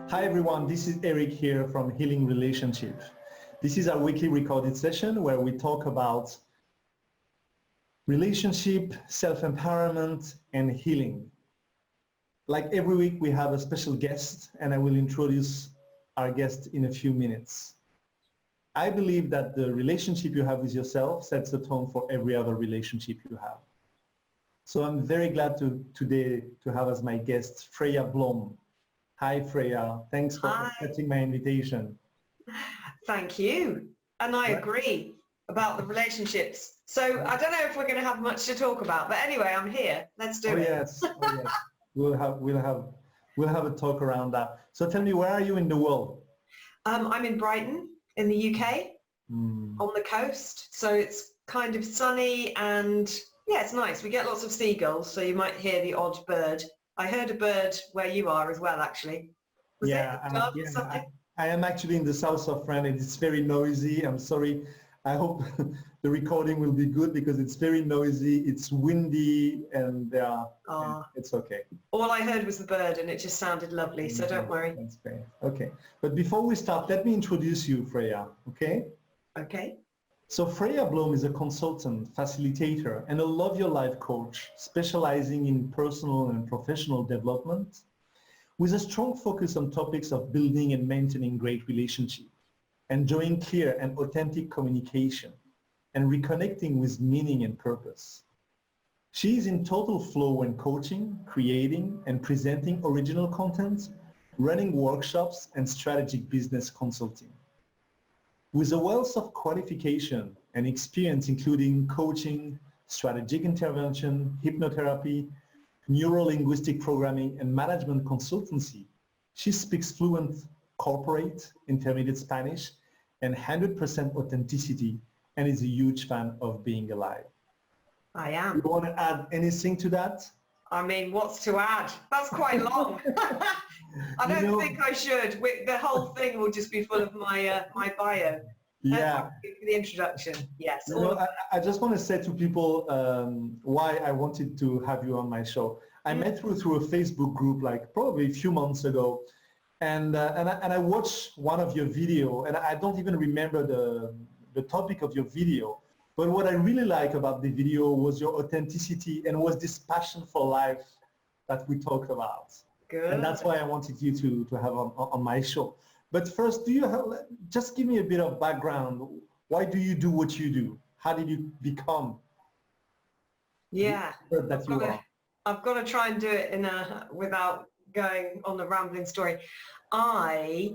Hi everyone, this is Eric here from Healing Relationship. This is our weekly recorded session where we talk about relationship, self-empowerment, and healing. Like every week we have a special guest and I will introduce our guest in a few minutes. I believe that the relationship you have with yourself sets the tone for every other relationship you have. So I'm very glad today to have as my guest Freya Blom. Hi Freya, thanks for accepting my invitation. Thank you. And I agree about the relationships. So I don't know if we're going to have much to talk about, but anyway, I'm here. Let's do it. Yes. We'll have a talk around that. So tell me, where are you in the world? I'm in Brighton in the UK on the coast. So it's kind of sunny and yeah, it's nice. We get lots of seagulls, so you might hear the odd bird. I heard a bird where you are as well, actually. Was it a dove or something? I am actually in the south of France and it's very noisy. I'm sorry. I hope the recording will be good because it's very noisy, it's windy, and it's okay. All I heard was the bird and it just sounded lovely, so don't worry. That's great. Okay. But before we start, let me introduce you, Freya, okay? Okay. So Freya Blom is a consultant, facilitator, and a Love Your Life coach specializing in personal and professional development with a strong focus on topics of building and maintaining great relationships, enjoying clear and authentic communication, and reconnecting with meaning and purpose. She is in total flow when coaching, creating, and presenting original content, running workshops, and strategic business consulting. With a wealth of qualification and experience including coaching, strategic intervention, hypnotherapy, neuro-linguistic programming, and management consultancy, she speaks fluent corporate, intermediate Spanish, and 100% authenticity, and is a huge fan of being alive. I am. You want to add anything to that? I mean, what's to add? That's quite long. I don't think I should. The whole thing will just be full of my my bio. Yeah. The introduction, yes. I just want to say to people why I wanted to have you on my show. I met you through a Facebook group like probably a few months ago, and I watched one of your video, and I don't even remember the topic of your video. But what I really like about the video was your authenticity and was this passion for life that we talked about. Good. And that's why I wanted you to have on my show. But first, just give me a bit of background. Why do you do what you do? How did you become the expert that you are? I've got to try and do it without going on the rambling story. I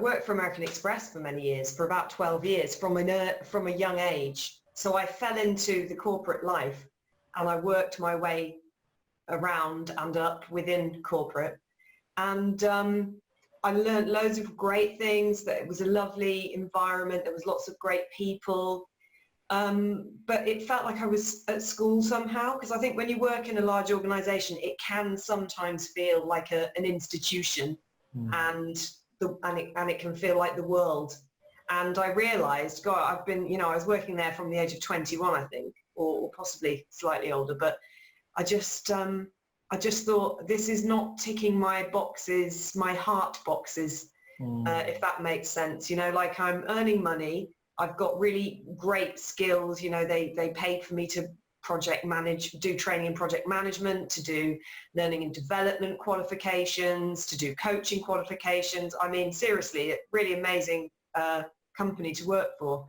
worked for American Express for many years, for about 12 years, from a young age. So I fell into the corporate life and I worked my way around and up within corporate. And I learned loads of great things, that it was a lovely environment, there was lots of great people. But it felt like I was at school somehow, because I think when you work in a large organization, it can sometimes feel like an institution and it can feel like the world. And I realized, God, I was working there from the age of 21, I think, or possibly slightly older, but I just thought this is not ticking my boxes, my heart boxes, if that makes sense. Like I'm earning money, I've got really great skills. They paid for me to do training in project management, to do learning and development qualifications, to do coaching qualifications. I mean, seriously, a really amazing company to work for.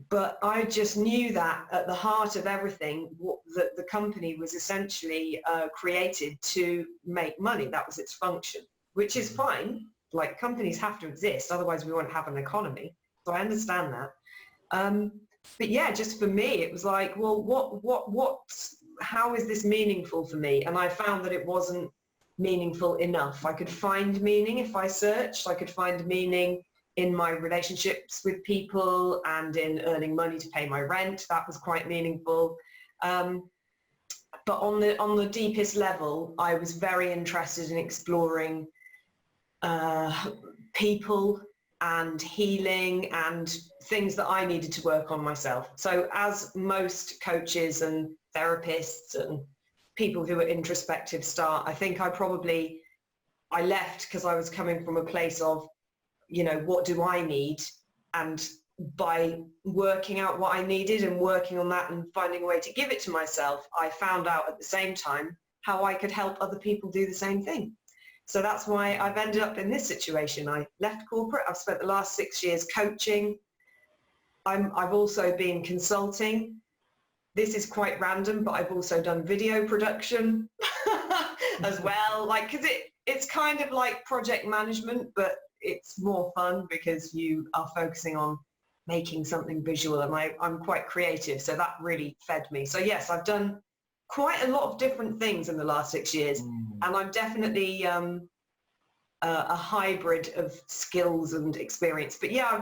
But I just knew that at the heart of everything, that the company was essentially created to make money. That was its function, which is fine. Like, companies have to exist, otherwise we won't have an economy. So I understand that. But yeah, just for me, it was like, well, how is this meaningful for me? And I found that it wasn't meaningful enough. I could find meaning if I searched. I could find meaning in my relationships with people and in earning money to pay my rent. That was quite meaningful. But on the deepest level, I was very interested in exploring people and healing and things that I needed to work on myself. So as most coaches and therapists and people who are introspective start. I think I left because I was coming from a place of, you know, what do I need? And by working out what I needed and working on that and finding a way to give it to myself, I found out at the same time how I could help other people do the same thing. So that's why I've ended up in this situation. I left corporate. I've spent the last 6 years coaching. I've also been consulting. This is quite random, but I've also done video production as well. Like, because it's kind of like project management, but it's more fun because you are focusing on making something visual, and I'm quite creative, so that really fed me. So yes, I've done quite a lot of different things in the last 6 years, and I'm definitely a hybrid of skills and experience. But yeah,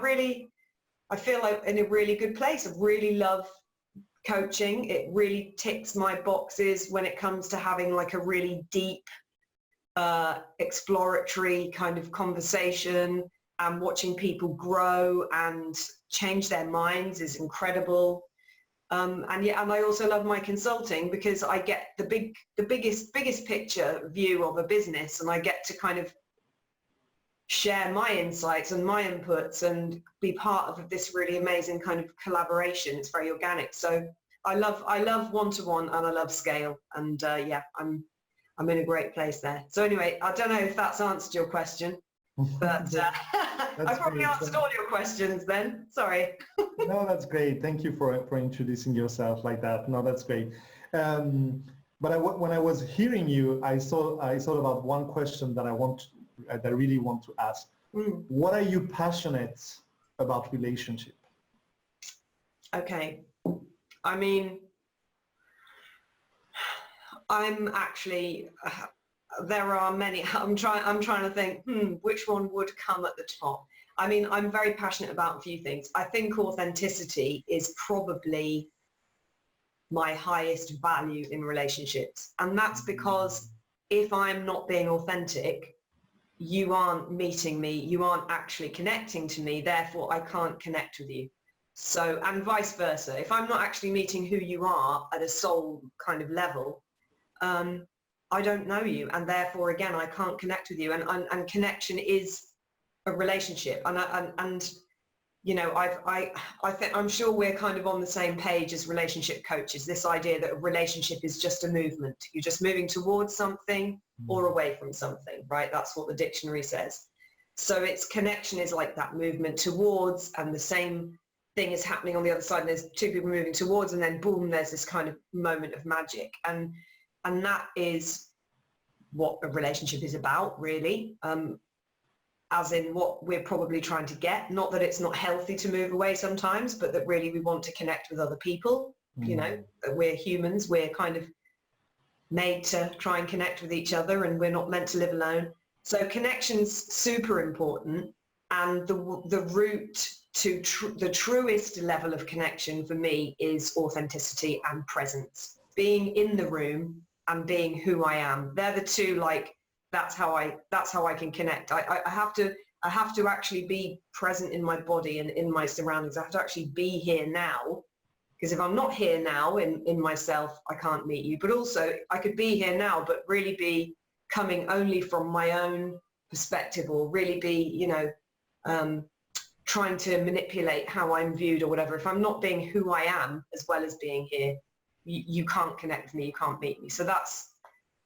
I feel like in a really good place. I really love coaching. It really ticks my boxes when it comes to having like a really deep exploratory kind of conversation, and watching people grow and change their minds is incredible. And I also love my consulting because I get the biggest picture view of a business, and I get to kind of share my insights and my inputs and be part of this really amazing kind of collaboration. It's very organic. So I love one-to-one, and I love scale, and yeah, I'm in a great place there. So anyway, I don't know if that's answered your question, but I probably answered all your questions then. Sorry. No, that's great. Thank you for introducing yourself like that. No, that's great. But when I was hearing you, I thought about one question that I really want to ask. What are you passionate about relationship? Okay. I mean, I'm actually, there are many. I'm trying to think, which one would come at the top? I mean, I'm very passionate about a few things. I think authenticity is probably my highest value in relationships. And that's because if I'm not being authentic, you aren't meeting me, you aren't actually connecting to me, therefore I can't connect with you. So, and vice versa. If I'm not actually meeting who you are at a soul kind of level, I don't know you, and therefore again I can't connect with you. And connection is a relationship, and you know, I think I'm sure we're kind of on the same page as relationship coaches. This idea that a relationship is just a movement. You're just moving towards something or away from something, right? That's what the dictionary says. So it's connection is like that movement towards, and the same thing is happening on the other side. And there's two people moving towards, and then boom, there's this kind of moment of magic. And that is what a relationship is about, really. As in what we're probably trying to get. Not that it's not healthy to move away sometimes, but that really we want to connect with other people. You know, we're humans, we're kind of made to try and connect with each other, and we're not meant to live alone. So connection's super important, and the route to the truest level of connection for me is authenticity and presence. Being in the room and being who I am. They're the two, like, that's how I can connect. I have to actually be present in my body and in my surroundings. I have to actually be here now, because if I'm not here now in myself, I can't meet you. But also I could be here now, but really be coming only from my own perspective, or really be, you know, trying to manipulate how I'm viewed or whatever. If I'm not being who I am as well as being here, you can't connect with me, you can't meet me. So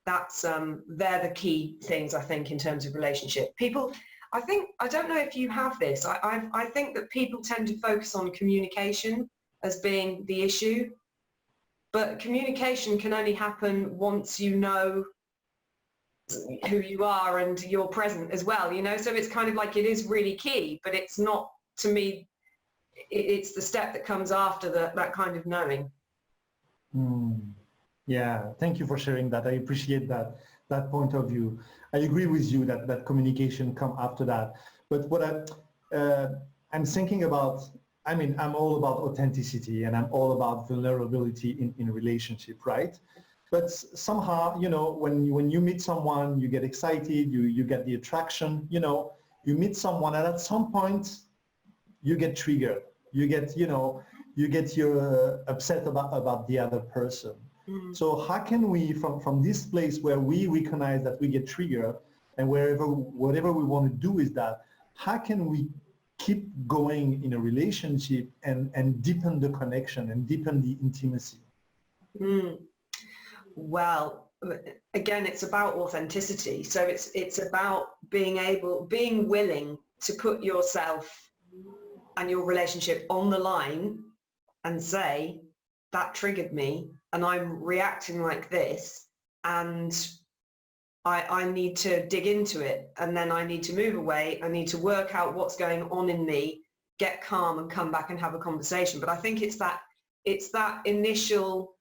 they're the key things, I think, in terms of relationship. People, I don't know if you have this, I think that people tend to focus on communication as being the issue, but communication can only happen once you know who you are and you're present as well, you know. So it's kind of like, it is really key, but it's not, to me, it's the step that comes after that kind of knowing. Yeah, thank you for sharing that. I appreciate that point of view. I agree with you that communication come after that. But what I'm thinking about, I mean, I'm all about authenticity, and I'm all about vulnerability in relationship, right? But somehow, you know, when you meet someone, you get excited, you get the attraction, you know, you meet someone, and at some point you get triggered. You get, you know, you get upset about the other person. So how can we, from this place where we recognize that we get triggered and whatever we want to do is that, how can we keep going in a relationship and deepen the connection and deepen the intimacy? Well, again, it's about authenticity. So it's about being willing to put yourself and your relationship on the line and say, that triggered me and I'm reacting like this, and I need to dig into it, and then I need to move away. I need to work out what's going on in me, get calm and come back and have a conversation. But I think it's that initial,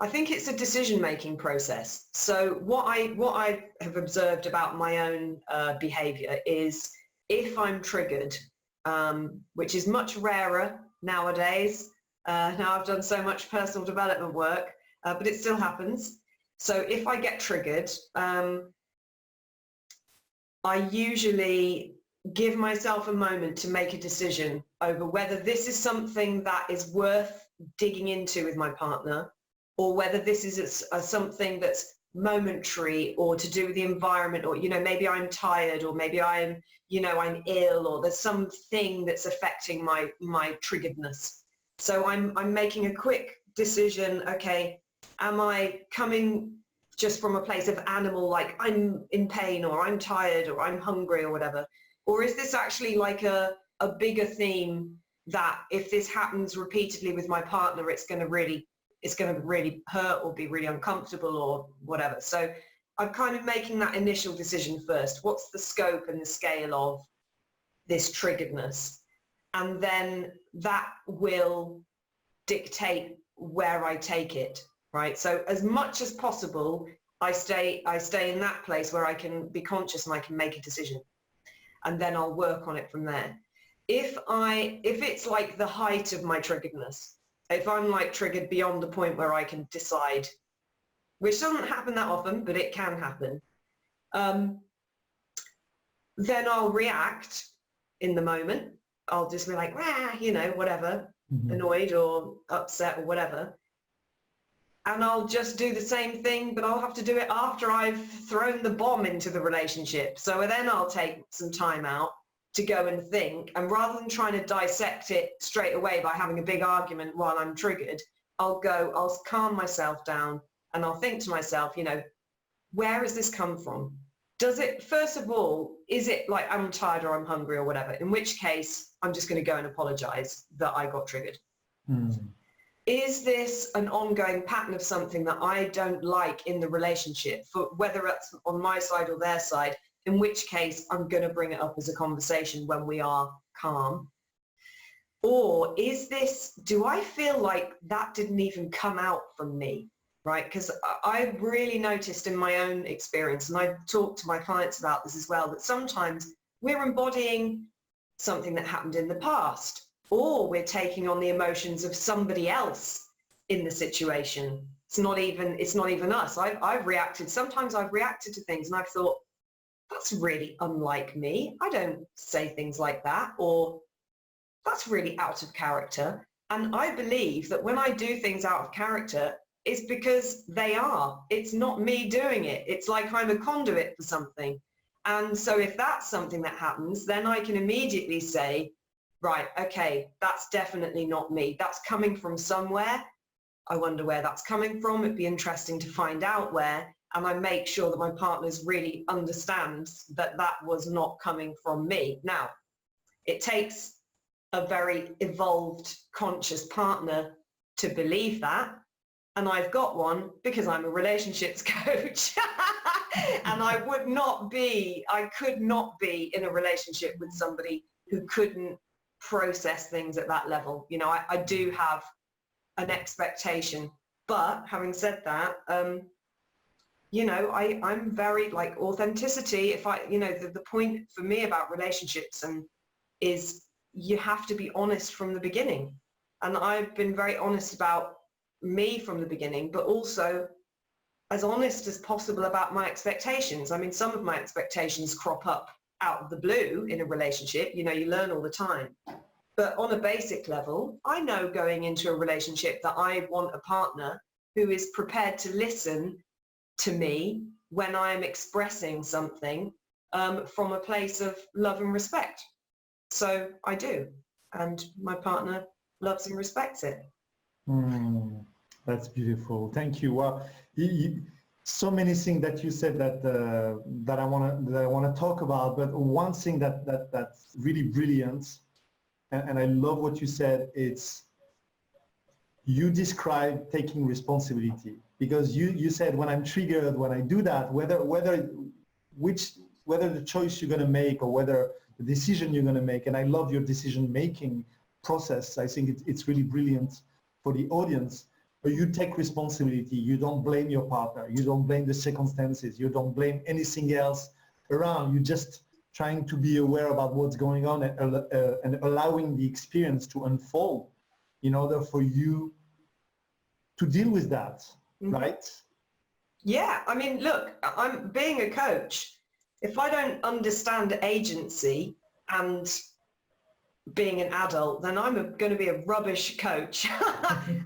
I think it's a decision-making process. So what I have observed about my own behavior is, if I'm triggered, which is much rarer nowadays, now I've done so much personal development work, but it still happens. So if I get triggered, I usually give myself a moment to make a decision over whether this is something that is worth digging into with my partner, or whether this is something that's momentary or to do with the environment, or, maybe I'm tired, or maybe I'm ill, or there's something that's affecting my triggeredness. So I'm making a quick decision. Okay, am I coming just from a place of animal, like I'm in pain, or I'm tired, or I'm hungry, or whatever? Or is this actually like a bigger theme that if this happens repeatedly with my partner, it's going to really hurt or be really uncomfortable or whatever? So I'm kind of making that initial decision first. What's the scope and the scale of this triggeredness? And then that will dictate where I take it, right? So as much as possible, I stay in that place where I can be conscious and I can make a decision, and then I'll work on it from there. If it's like the height of my triggeredness, if I'm like triggered beyond the point where I can decide, which doesn't happen that often, but it can happen, then I'll react in the moment. I'll just be like, whatever, annoyed or upset or whatever. And I'll just do the same thing, but I'll have to do it after I've thrown the bomb into the relationship. So then I'll take some time out to go and think, and rather than trying to dissect it straight away by having a big argument while I'm triggered, I'll calm myself down and I'll think to myself, where has this come from? First of all, is it like I'm tired or I'm hungry or whatever? In which case, I'm just going to go and apologize that I got triggered. Is this an ongoing pattern of something that I don't like in the relationship, for whether it's on my side or their side? In which case, I'm going to bring it up as a conversation when we are calm. Or do I feel like that didn't even come out from me, right? Because I've really noticed in my own experience, and I've talked to my clients about this as well, that sometimes we're embodying something that happened in the past, or we're taking on the emotions of somebody else in the situation. It's not even us. Sometimes I've reacted to things and I've thought, that's really unlike me. I don't say things like that, or that's really out of character. And I believe that when I do things out of character, it's because they are. It's not me doing it. It's like I'm a conduit for something. And so if that's something that happens, then I can immediately say, right, okay, that's definitely not me. That's coming from somewhere. I wonder where that's coming from. It'd be interesting to find out where. And I make sure that my partners really understands that that was not coming from me. Now, it takes a very evolved, conscious partner to believe that. And I've got one because I'm a relationships coach. And I could not be in a relationship with somebody who couldn't process things at that level. I do have an expectation. But having said that, I'm very like authenticity. The point for me about relationships is you have to be honest from the beginning. And I've been very honest about me from the beginning, but also as honest as possible about my expectations. I mean, some of my expectations crop up out of the blue in a relationship. You learn all the time. But on a basic level, I know going into a relationship that I want a partner who is prepared to listen to me when I am expressing something from a place of love and respect. So I do, and my partner loves and respects it. That's beautiful. Thank you. Well, so many things that you said that that I want to talk about. But one thing that's really brilliant, and I love what you said. It's you describe taking responsibility, because you said when I'm triggered, when I do that, whether the choice you're going to make or whether the decision you're going to make, and I love your decision making process. I think it's really brilliant for the audience. But you take responsibility. You don't blame your partner. You don't blame the circumstances. You don't blame anything else around. You're just trying to be aware about what's going on and allowing the experience to unfold in order for you to deal with that, right? Yeah, I mean, look, I'm being a coach. If I don't understand agency and being an adult, then I'm going to be a rubbish coach.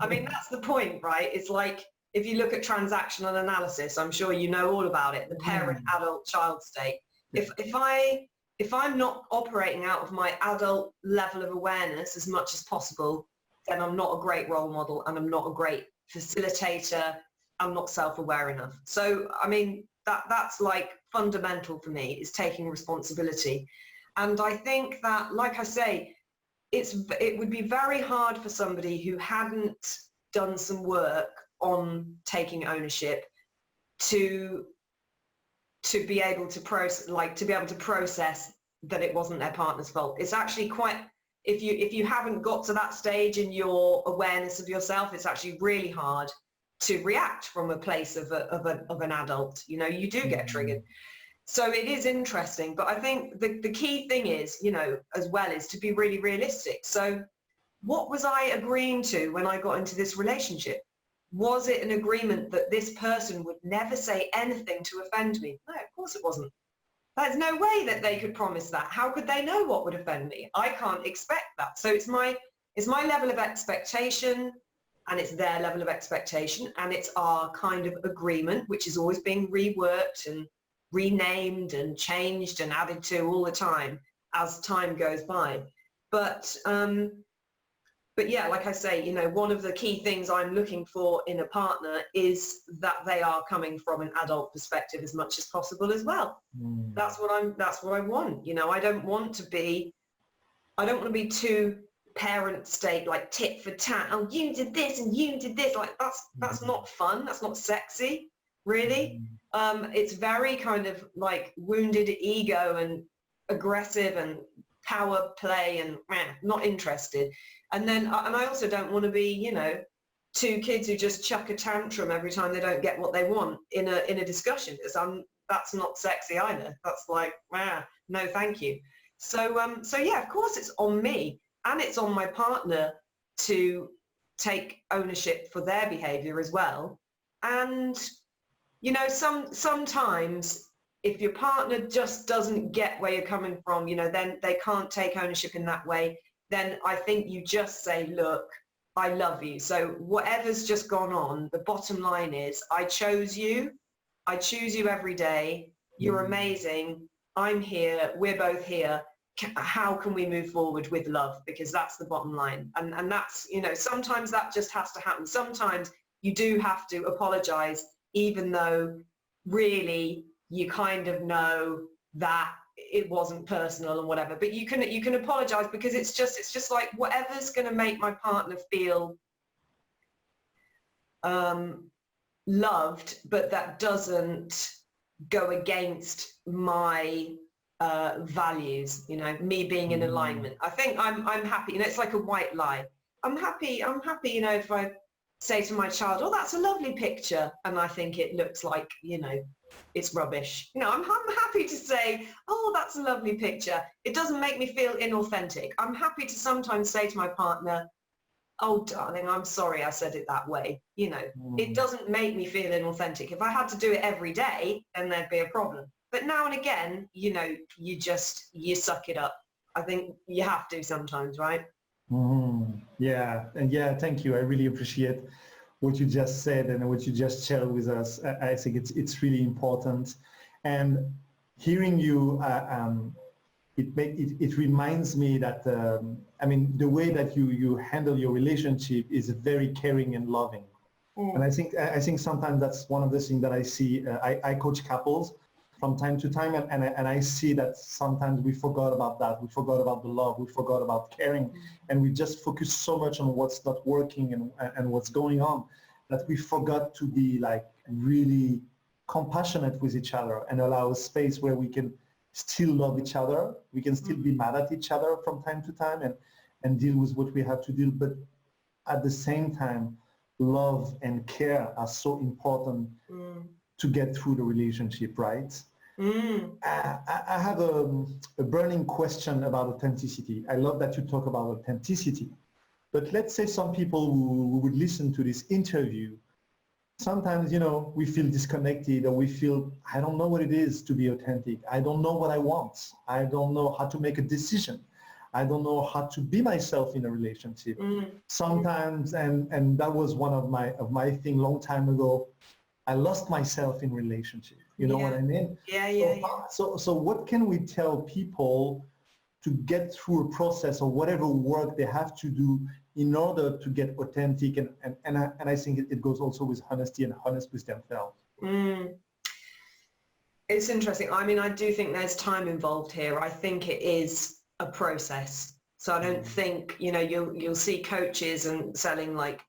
I mean, that's the point, right? It's like, if you look at transactional analysis, I'm sure you know all about it, the parent, adult, child state. If I'm not operating out of my adult level of awareness as much as possible, then I'm not a great role model and I'm not a great facilitator. I'm not self-aware enough. So, I mean, that's like fundamental for me, is taking responsibility. And I think that, like I say, it would be very hard for somebody who hadn't done some work on taking ownership to be able to process that it wasn't their partner's fault. It's actually quite, if you haven't got to that stage in your awareness of yourself, it's actually really hard to react from a place of an adult. You know, you do get triggered. So it is interesting, but I think the key thing is, you know, as well, is to be really realistic. So what was I agreeing to when I got into this relationship? Was it an agreement that this person would never say anything to offend me? No, of course it wasn't. There's no way that they could promise that. How could they know what would offend me? I can't expect that. So it's my level of expectation, and it's their level of expectation, and it's our kind of agreement, which is always being reworked and renamed and changed and added to all the time as time goes by. But yeah, like I say, you know, one of the key things I'm looking for in a partner is that they are coming from an adult perspective as much as possible as well. That's what I want. You know, I don't want to be too parent state, like tit for tat. Oh, you did this and you did this. Like that's not fun. That's not sexy, really. It's very kind of like wounded ego and aggressive and power play and not interested. And I also don't want to be, you know, two kids who just chuck a tantrum every time they don't get what they want in a discussion. That's not sexy either. That's like, no, thank you. So yeah, of course it's on me and it's on my partner to take ownership for their behavior as well. And, you know, sometimes if your partner just doesn't get where you're coming from, you know, then they can't take ownership in that way, then I think you just say, look, I love you. So whatever's just gone on, the bottom line is, I chose you. I choose you every day. You're amazing. I'm here. We're both here. How can we move forward with love? Because that's the bottom line. And that's, you know, sometimes that just has to happen. Sometimes you do have to apologize, even though really you kind of know that it wasn't personal and whatever, but you can apologize, because it's just like whatever's going to make my partner feel loved, but that doesn't go against my values, you know, me being in alignment. I think I'm happy, you know, it's like a white lie. I'm happy, you know, if I say to my child, oh, that's a lovely picture, and I think it looks like, you know, it's rubbish. You know, I'm happy to say, oh, that's a lovely picture. It doesn't make me feel inauthentic. I'm happy to sometimes say to my partner, oh, darling, I'm sorry I said it that way. You know, it doesn't make me feel inauthentic. If I had to do it every day, then there'd be a problem. But now and again, you know, you suck it up. I think you have to sometimes, right? Yeah, and yeah, thank you. I really appreciate what you just said and what you just shared with us. I think it's really important. And hearing you, it reminds me that I mean the way that you handle your relationship is very caring and loving. And I think sometimes that's one of the things that I see. I coach couples from time to time, and I see that sometimes we forgot about that. We forgot about the love. We forgot about caring, and we just focus so much on what's not working and what's going on that we forgot to be like really compassionate with each other and allow a space where we can still love each other. We can still be mad at each other from time to time and deal with what we have to deal. But at the same time, love and care are so important to get through the relationship, right? I have a burning question about authenticity. I love that you talk about authenticity. But let's say some people who would listen to this interview, sometimes, we feel disconnected or we feel, I don't know what it is to be authentic. I don't know what I want. I don't know how to make a decision. I don't know how to be myself in a relationship. Sometimes, and that was one of my thing long time ago, I lost myself in relationship. You know what I mean? Yeah. So what can we tell people to get through a process or whatever work they have to do in order to get authentic? And I think it goes also with honesty and honest with themselves. It's interesting. I mean, I do think there's time involved here. I think it is a process. So I don't think, you'll see coaches and selling like,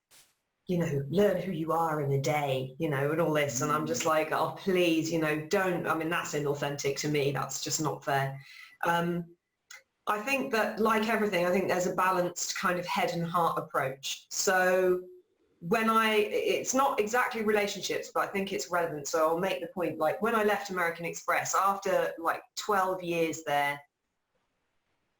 learn who you are in a day, and all this. And I'm just like, oh, please, don't, I mean, that's inauthentic to me. That's just not fair. I think that like everything, I think there's a balanced kind of head and heart approach. So it's not exactly relationships, but I think it's relevant. So I'll make the point, like when I left American Express, after like 12 years there,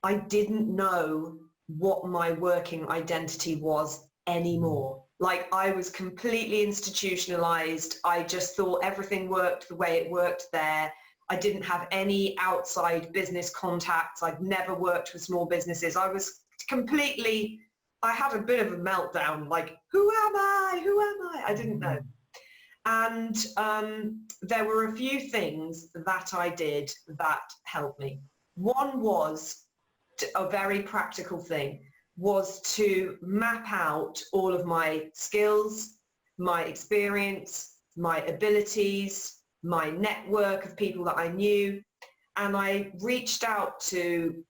I didn't know what my working identity was anymore. Like I was completely institutionalized. I just thought everything worked the way it worked there. I didn't have any outside business contacts. I'd never worked with small businesses. I was completely, I had a bit of a meltdown, like, who am I? Who am I? I didn't know. And there were a few things that I did that helped me. One was a very practical thing, was to map out all of my skills, my experience, my abilities, my network of people that I knew, and I reached out to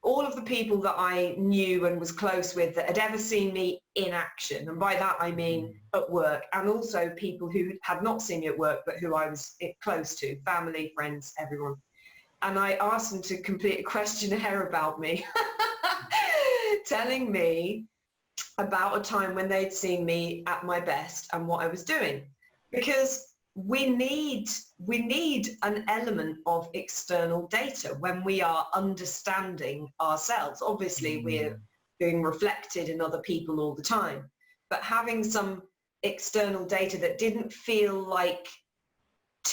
all of the people that I knew and was close with that had ever seen me in action. And by that I mean at work, and also people who had not seen me at work but who I was close to, family, friends, everyone. And I asked them to complete a questionnaire about me, telling me about a time when they'd seen me at my best and what I was doing. Because we need an element of external data when we are understanding ourselves. Obviously, we're being reflected in other people all the time, but having some external data that didn't feel like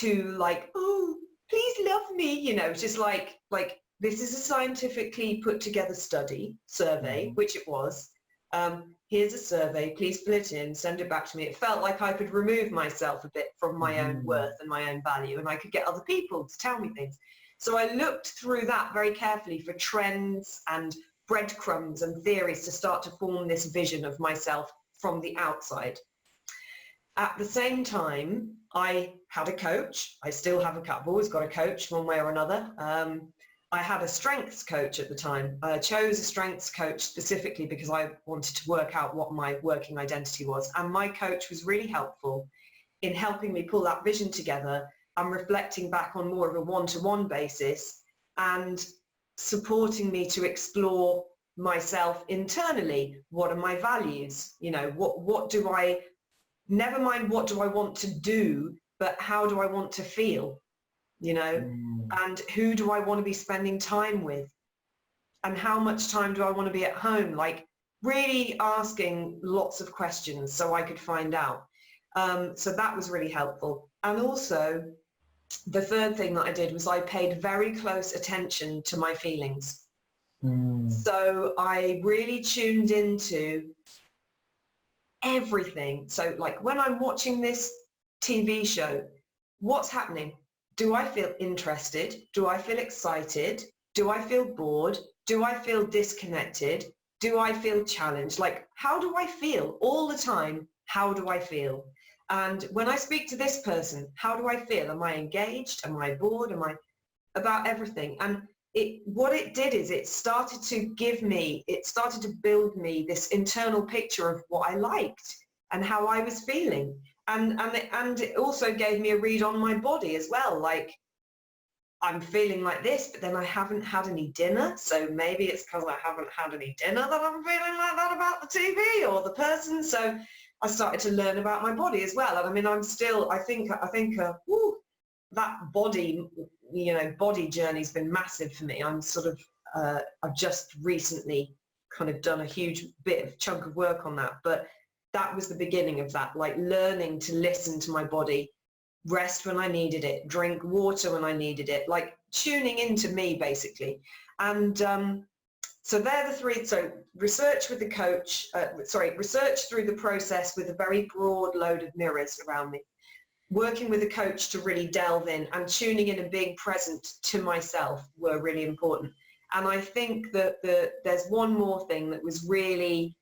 oh, please love me, just like this is a scientifically put together survey, which it was. Here's a survey, please fill it in, send it back to me. It felt like I could remove myself a bit from my own worth and my own value, and I could get other people to tell me things. So I looked through that very carefully for trends and breadcrumbs and theories to start to form this vision of myself from the outside. At the same time, I had a coach. I still have I've always got a coach one way or another. I had a strengths coach at the time. I chose a strengths coach specifically because I wanted to work out what my working identity was. And my coach was really helpful in helping me pull that vision together and reflecting back on more of a one-to-one basis and supporting me to explore myself internally. What are my values? What do I, never mind what do I want to do, but how do I want to feel? And who do I want to be spending time with? And how much time do I want to be at home? Like really asking lots of questions so I could find out. So that was really helpful. And also the third thing that I did was I paid very close attention to my feelings. Mm. So I really tuned into everything. So like when I'm watching this TV show, what's happening? Do I feel interested? Do I feel excited? Do I feel bored? Do I feel disconnected? Do I feel challenged? Like, how do I feel all the time? How do I feel? And when I speak to this person, how do I feel? Am I engaged? Am I bored? Am I about everything? And what it did is it started to build me this internal picture of what I liked and how I was feeling. And it also gave me a read on my body as well. Like, I'm feeling like this, but then I haven't had any dinner. So maybe it's because I haven't had any dinner that I'm feeling like that about the TV or the person. So I started to learn about my body as well. And I mean, I think that body, body journey's been massive for me. I'm sort of, I've just recently kind of done a huge bit of chunk of work on that. But that was the beginning of that, like learning to listen to my body, rest when I needed it, drink water when I needed it, like tuning into me basically. And so they're the three. So research with the coach, research through the process with a very broad load of mirrors around me, working with a coach to really delve in, and tuning in and being present to myself were really important. And I think that there's one more thing that was really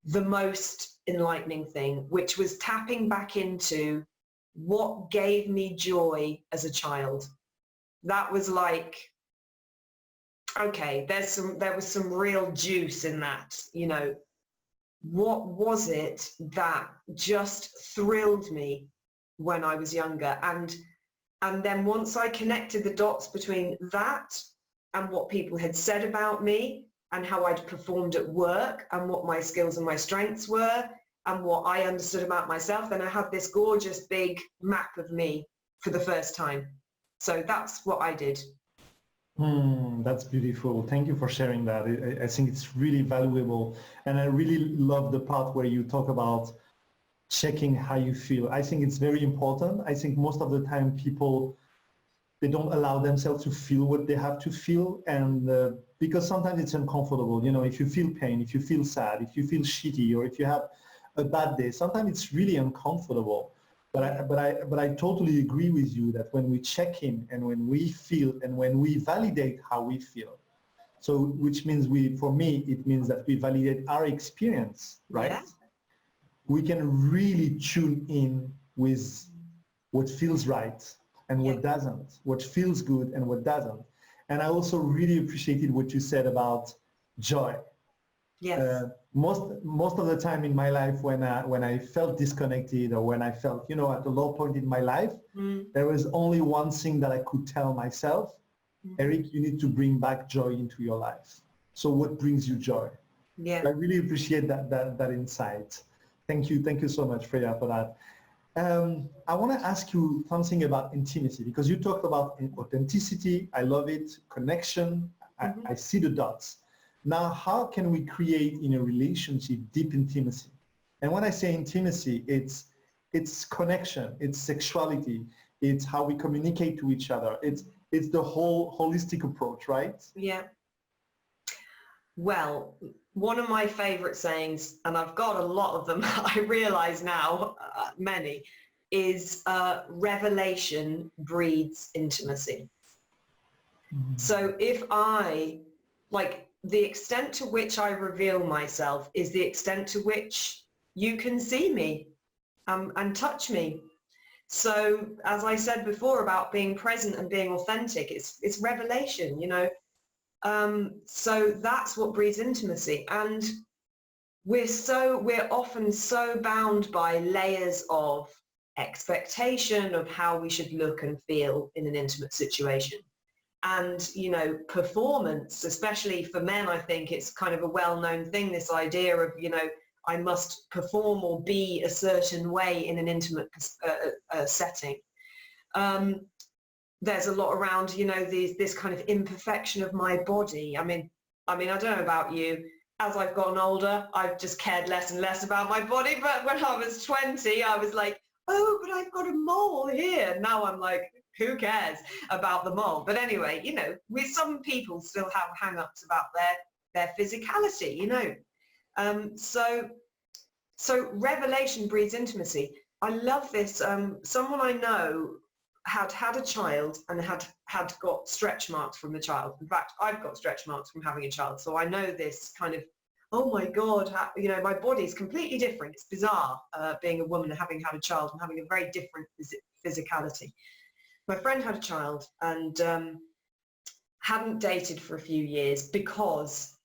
the most enlightening thing, which was tapping back into what gave me joy as a child. That was like, okay, there was some real juice in that, what was it that just thrilled me when I was younger? And then once I connected the dots between that and what people had said about me and how I'd performed at work and what my skills and my strengths were and what I understood about myself, then I had this gorgeous big map of me for the first time. So that's what I did. That's beautiful. Thank you for sharing that. I think it's really valuable. And I really love the part where you talk about checking how you feel. I think it's very important. I think most of the time people, they don't allow themselves to feel what they have to feel. And because sometimes it's uncomfortable. If you feel pain, if you feel sad, if you feel shitty, or if you have a bad day, sometimes it's really uncomfortable. But I totally agree with you that when we check in and when we feel and when we validate how we feel, so which means for me, it means that we validate our experience, right? Yeah. We can really tune in with what feels right and what doesn't, what feels good and what doesn't. And I also really appreciated what you said about joy. Yes. Most of the time in my life when I felt disconnected or when I felt, at a low point in my life, there was only one thing that I could tell myself, Eric, you need to bring back joy into your life. So what brings you joy? Yeah. I really appreciate that insight. Thank you so much, Freya, for that. I want to ask you something about intimacy, because you talked about authenticity. I love it. Connection. I see the dots. Now, how can we create in a relationship deep intimacy? And when I say intimacy, it's connection, it's sexuality, it's how we communicate to each other. It's the whole holistic approach, right? Yeah. Well, one of my favorite sayings, and I've got a lot of them, I realize now, many, is revelation breeds intimacy. So if the extent to which I reveal myself is the extent to which you can see me and touch me. So as I said before about being present and being authentic, it's revelation, so that's what breeds intimacy. And we're often so bound by layers of expectation of how we should look and feel in an intimate situation. And, performance, especially for men, I think it's kind of a well-known thing, this idea of, I must perform or be a certain way in an intimate setting. There's a lot around, this kind of imperfection of my body. I mean, I don't know about you. As I've gotten older, I've just cared less and less about my body. But when I was 20, I was like, oh, but I've got a mole here. Now I'm like, who cares about the mole? But anyway, you know, with some people still have hang-ups about their physicality, you know. So revelation breeds intimacy. I love this. Someone I know had a child and had got stretch marks from the child. In fact, I've got stretch marks from having a child, so I know this kind of, oh my God, you know, my body's completely different. It's bizarre being a woman and having had a child and having a very different physicality. My friend had a child and hadn't dated for a few years because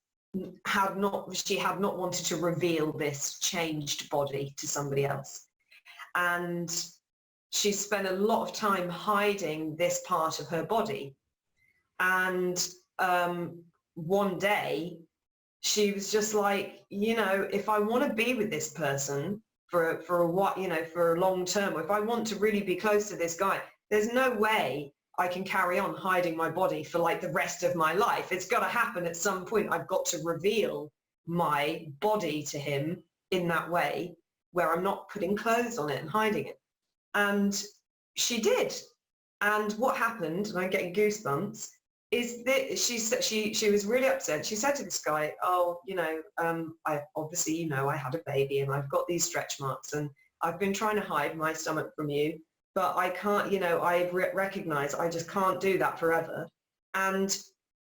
she had not wanted to reveal this changed body to somebody else. And she spent a lot of time hiding this part of her body. And one day she was just like, you know, if I want to be with this person for a what, you know, for a long term, or if I want to really be close to this guy, there's no way I can carry on hiding my body for like the rest of my life. It's got to happen at some point. I've got to reveal my body to him in that way where I'm not putting clothes on it and hiding it. And she did. And what happened, and I'm getting goosebumps, is that she was really upset. She said to this guy, oh, you know, I obviously, you know, I had a baby and I've got these stretch marks and I've been trying to hide my stomach from you, but I can't, you know, I recognize I just can't do that forever. And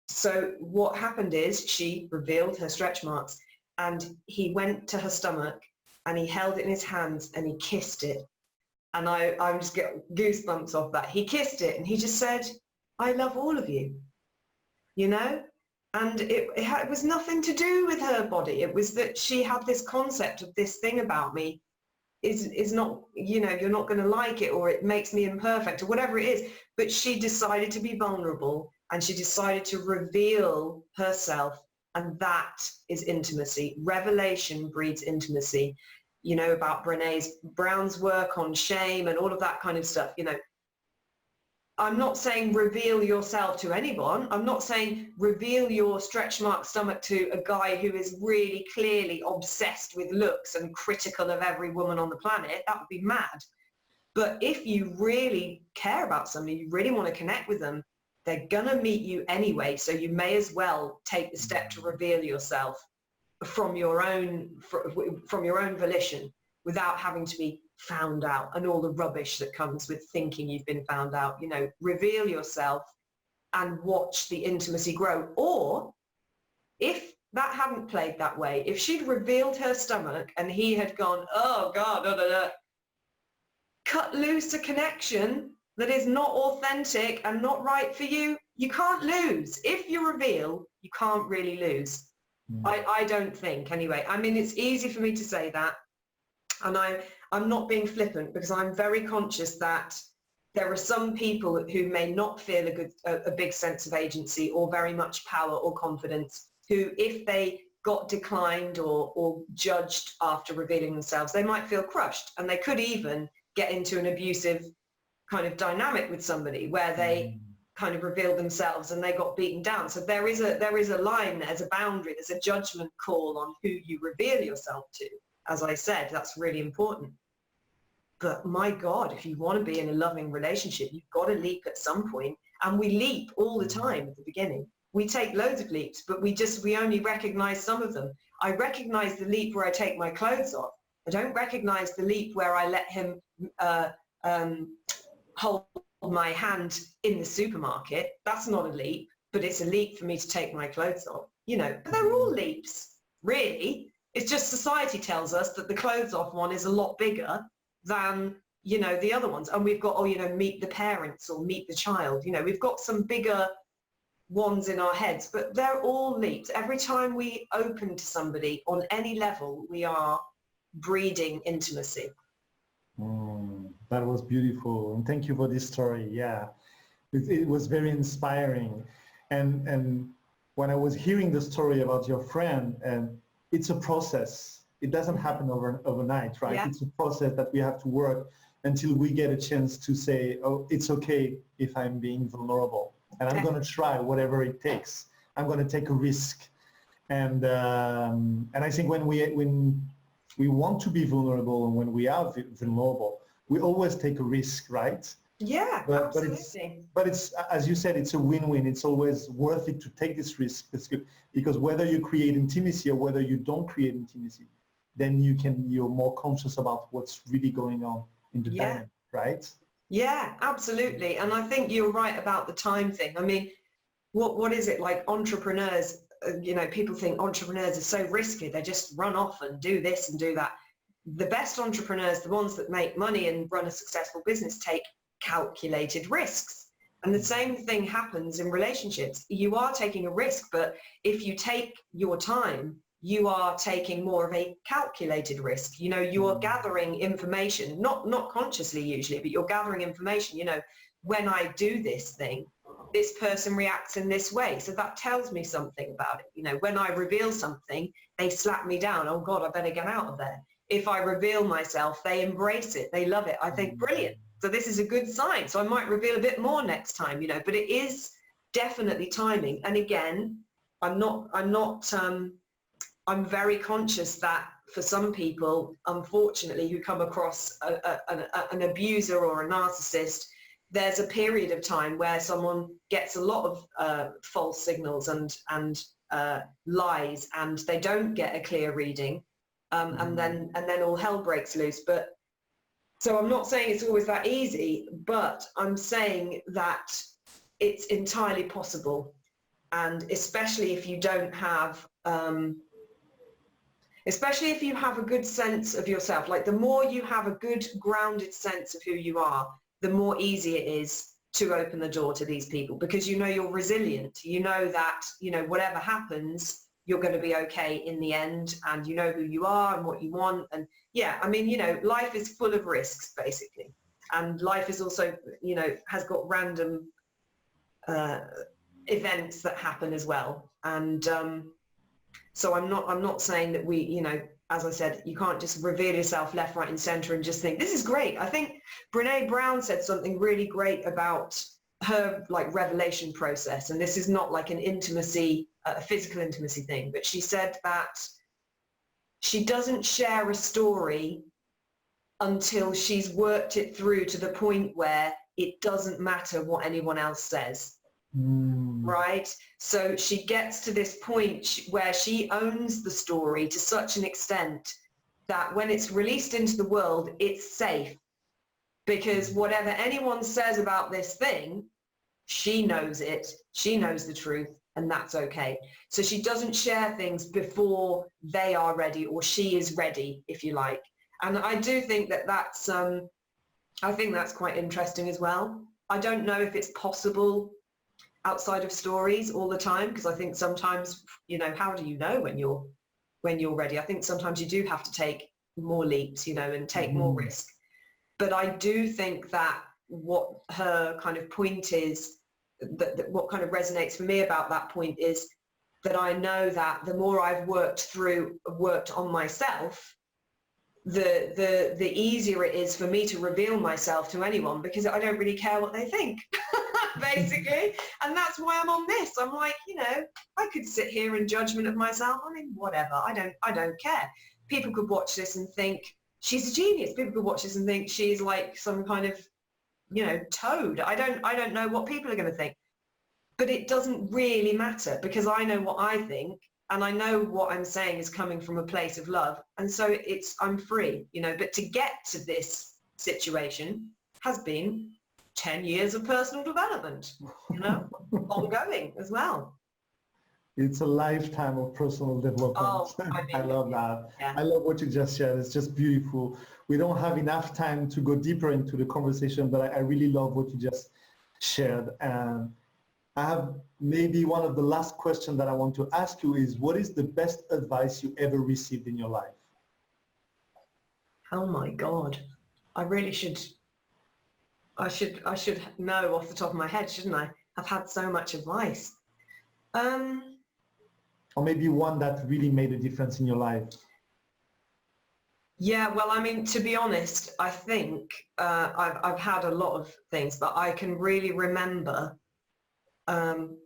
so what happened is she revealed her stretch marks and he went to her stomach and he held it in his hands and he kissed it. And I just get goosebumps off that. He kissed it and he just said, I love all of you, you know? And it was nothing to do with her body. It was that she had this concept of this thing about me is not, you know, you're not going to like it, or it makes me imperfect, or whatever it is. But she decided to be vulnerable and she decided to reveal herself. And that is intimacy. Revelation breeds intimacy. You know, about Brené Brown's work on shame and all of that kind of stuff. You know, I'm not saying reveal yourself to anyone. I'm not saying reveal your stretch mark stomach to a guy who is really clearly obsessed with looks and critical of every woman on the planet. That would be mad. But if you really care about somebody, you really want to connect with them, they're going to meet you anyway. So you may as well take the step to reveal yourself from your own volition, without having to be found out and all the rubbish that comes with thinking you've been found out. You know, reveal yourself and watch the intimacy grow. Or if that hadn't played that way, if she'd revealed her stomach and he had gone, oh God, cut loose a connection that is not authentic and not right for you, you can't lose. If you reveal, you can't really lose. I don't think, anyway. I mean, it's easy for me to say that, and I'm not being flippant, because I'm very conscious that there are some people who may not feel a big sense of agency or very much power or confidence, who, if they got declined or judged after revealing themselves, they might feel crushed, and they could even get into an abusive kind of dynamic with somebody where they kind of revealed themselves and they got beaten down. So there is a line, there's a boundary, there's a judgment call on who you reveal yourself to. As I said, that's really important. But my God, if you want to be in a loving relationship, you've got to leap at some point. And we leap all the time at the beginning. We take loads of leaps, but we only recognize some of them. I recognize the leap where I take my clothes off. I don't recognize the leap where I let him hold my hand in the supermarket. That's not a leap, but it's a leap for me to take my clothes off. You know, they're all leaps, really. It's just society tells us that the clothes off one is a lot bigger than, you know, the other ones. And we've got, oh, you know, meet the parents or meet the child. You know, we've got some bigger ones in our heads, but they're all leaps. Every time we open to somebody on any level, we are breeding intimacy. That was beautiful, and thank you for this story. Yeah, it was very inspiring. And when I was hearing the story about your friend, and it's a process. It doesn't happen overnight, right? Yeah. It's a process that we have to work until we get a chance to say, oh, it's okay if I'm being vulnerable, and I'm going to try whatever it takes. I'm going to take a risk, and I think when we want to be vulnerable and when we are vulnerable, we always take a risk, right? Yeah, But absolutely. it's, as you said, it's a win-win. It's always worth it to take this risk because whether you create intimacy or whether you don't create intimacy, then you're more conscious about what's really going on in the Yeah. dynamic, right? Yeah, absolutely. And I think you're right about the time thing. I mean, what is it like entrepreneurs, people think entrepreneurs are so risky. They just run off and do this and do that. The best entrepreneurs, the ones that make money and run a successful business, take calculated risks. And the same thing happens in relationships. You are taking a risk, but if you take your time, you are taking more of a calculated risk. You are gathering information, not consciously usually, but you're gathering information. When I do this thing, this person reacts in this way. So that tells me something about it. When I reveal something, they slap me down. Oh God, I better get out of there. If I reveal myself, they embrace it. They love it. I think, brilliant. So this is a good sign. So I might reveal a bit more next time, but it is definitely timing. And again, I'm very conscious that for some people, unfortunately, who come across an abuser or a narcissist, there's a period of time where someone gets a lot of false signals and lies, and they don't get a clear reading, and then all hell breaks loose. But so I'm not saying it's always that easy, but I'm saying that it's entirely possible, and especially if you don't have. Especially if you have a good sense of yourself, like the more you have a good grounded sense of who you are, the more easy it is to open the door to these people, because you're resilient. You know that, whatever happens, you're going to be okay in the end, and you know who you are and what you want. And yeah, I mean, life is full of risks basically. And life is also, has got random events that happen as well. And so I'm not saying that we, as I said, you can't just reveal yourself left, right and center and just think, this is great. I think Brene Brown said something really great about her revelation process. And this is not like an intimacy, a physical intimacy thing, but she said that she doesn't share a story until she's worked it through to the point where it doesn't matter what anyone else says. Right? So she gets to this point where she owns the story to such an extent that when it's released into the world, it's safe. Because whatever anyone says about this thing, she knows it, she knows the truth, and that's okay. So she doesn't share things before they are ready, or she is ready, if you like. And I do think that's, I think that's quite interesting as well. I don't know if it's possible outside of stories all the time, because I think sometimes, how do you know when you're ready? I think sometimes you do have to take more leaps, and take more risk. But I do think that what her kind of point is, that what kind of resonates for me about that point is that I know that the more I've worked on myself, the easier it is for me to reveal myself to anyone, because I don't really care what they think, basically. And that's why I'm on this. I'm like, I could sit here in judgment of myself. I mean, whatever. I don't care. People could watch this and think she's a genius. People could watch this and think she's like some kind of, toad. I don't know what people are going to think. But it doesn't really matter, because I know what I think. And I know what I'm saying is coming from a place of love. And so I'm free, but to get to this situation has been 10 years of personal development, ongoing as well. It's a lifetime of personal development. Oh, I love that. Yeah. I love what you just shared. It's just beautiful. We don't have enough time to go deeper into the conversation, but I really love what you just shared. And I have maybe one of the last questions that I want to ask you is, what is the best advice you ever received in your life? Oh my God. I really should know off the top of my head, shouldn't I? I've had so much advice. Or maybe one that really made a difference in your life. Yeah, well, I mean, to be honest, I think I've had a lot of things, but I can really remember.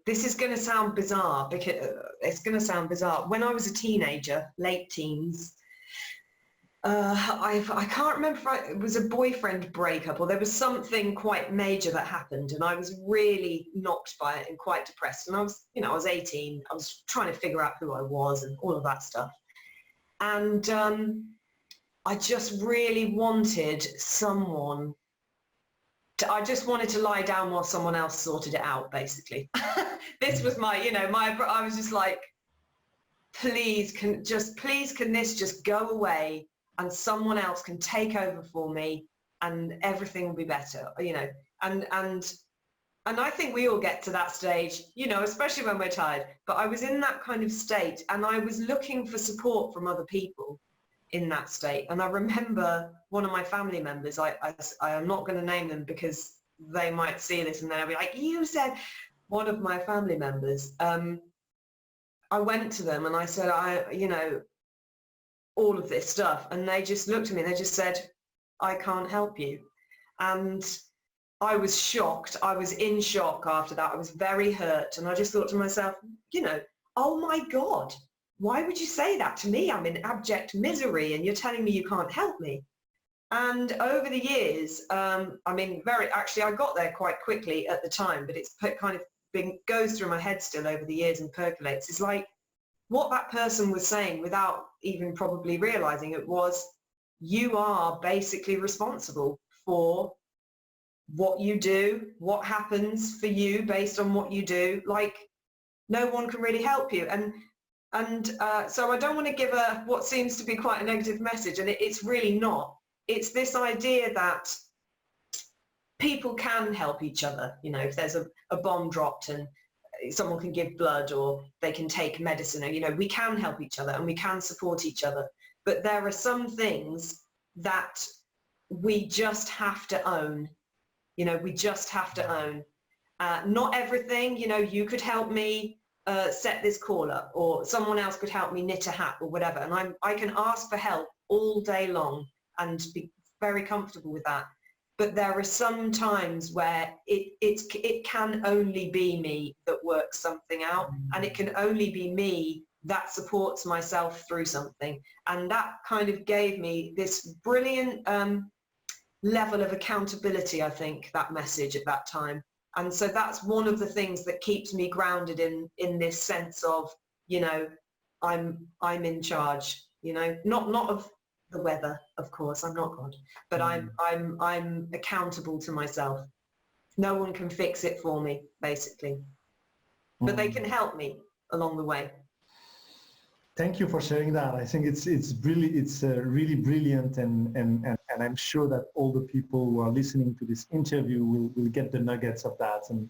This is going to sound bizarre, because it's going to sound bizarre. When I was a teenager, late teens, I can't remember if it was a boyfriend breakup or there was something quite major that happened, and I was really knocked by it and quite depressed. And I was 18. I was trying to figure out who I was and all of that stuff. And I just really wanted someone I just wanted to lie down while someone else sorted it out, basically. This was I was just like, please, can this just go away and someone else can take over for me and everything will be better, and I think we all get to that stage, especially when we're tired. But I was in that kind of state and I was looking for support from other people in that state. And I remember one of my family members, I am not going to name them because they might see this and they'll be like, you said, one of my family members, I went to them and I said, all of this stuff. And they just looked at me and they just said, I can't help you. And I was shocked. I was in shock after that. I was very hurt. And I just thought to myself, oh my God, why would you say that to me? I'm in abject misery and you're telling me you can't help me. And over the years, I got there quite quickly at the time, but it's kind of goes through my head still over the years and percolates. It's like what that person was saying without even probably realizing it was, you are basically responsible for what you do, what happens for you based on what you do. Like, no one can really help you. And so I don't want to give what seems to be quite a negative message, and it's really not. It's this idea that people can help each other. If there's a bomb dropped and someone can give blood or they can take medicine, or, we can help each other and we can support each other. But there are some things that we just have to own. We just have to own. Not everything, you could help me set this call up, or someone else could help me knit a hat or whatever, and I can ask for help all day long and be very comfortable with that. But there are some times where it can only be me that works something out, and it can only be me that supports myself through something. And that kind of gave me this brilliant level of accountability, I think, that message at that time. And so that's one of the things that keeps me grounded in this sense of, I'm in charge, not of the weather, of course, I'm not God, but I'm accountable to myself. No one can fix it for me, basically, but they can help me along the way. Thank you for sharing that. I think it's really brilliant, and I'm sure that all the people who are listening to this interview will get the nuggets of that, and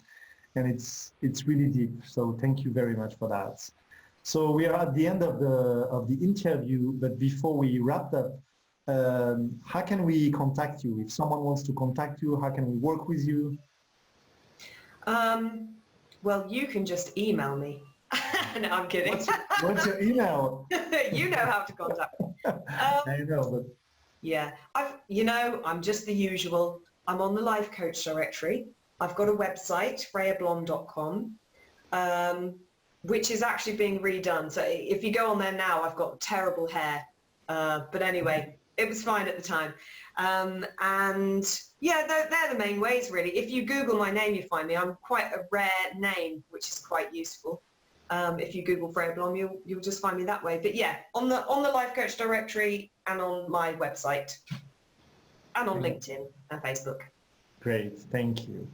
it's really deep. So thank you very much for that. So we are at the end of the interview, but before we wrap up, how can we contact you? If someone wants to contact you, how can we work with you? Well, you can just email me. No, I'm kidding. What's your email? You know how to contact me. I know, but... Yeah, I'm just the usual. I'm on the Life Coach Directory. I've got a website, freyablom.com, which is actually being redone. So if you go on there now, I've got terrible hair. But anyway, it was fine at the time. And yeah, they're the main ways, really. If you Google my name, you find me. I'm quite a rare name, which is quite useful. If you Google Freya Blom, you'll just find me that way. But yeah, on the Life Coach Directory and on my website and on LinkedIn and Facebook. Great, thank you.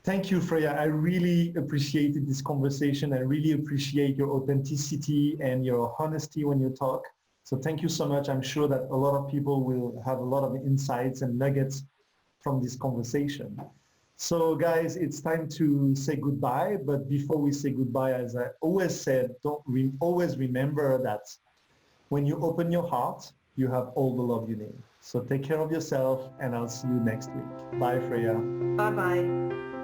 Thank you, Freya. I really appreciated this conversation. I really appreciate your authenticity and your honesty when you talk. So thank you so much. I'm sure that a lot of people will have a lot of insights and nuggets from this conversation. So guys, it's time to say goodbye. But before we say goodbye, as I always said, always remember that when you open your heart, you have all the love you need. So take care of yourself, and I'll see you next week. Bye, Freya. Bye-bye.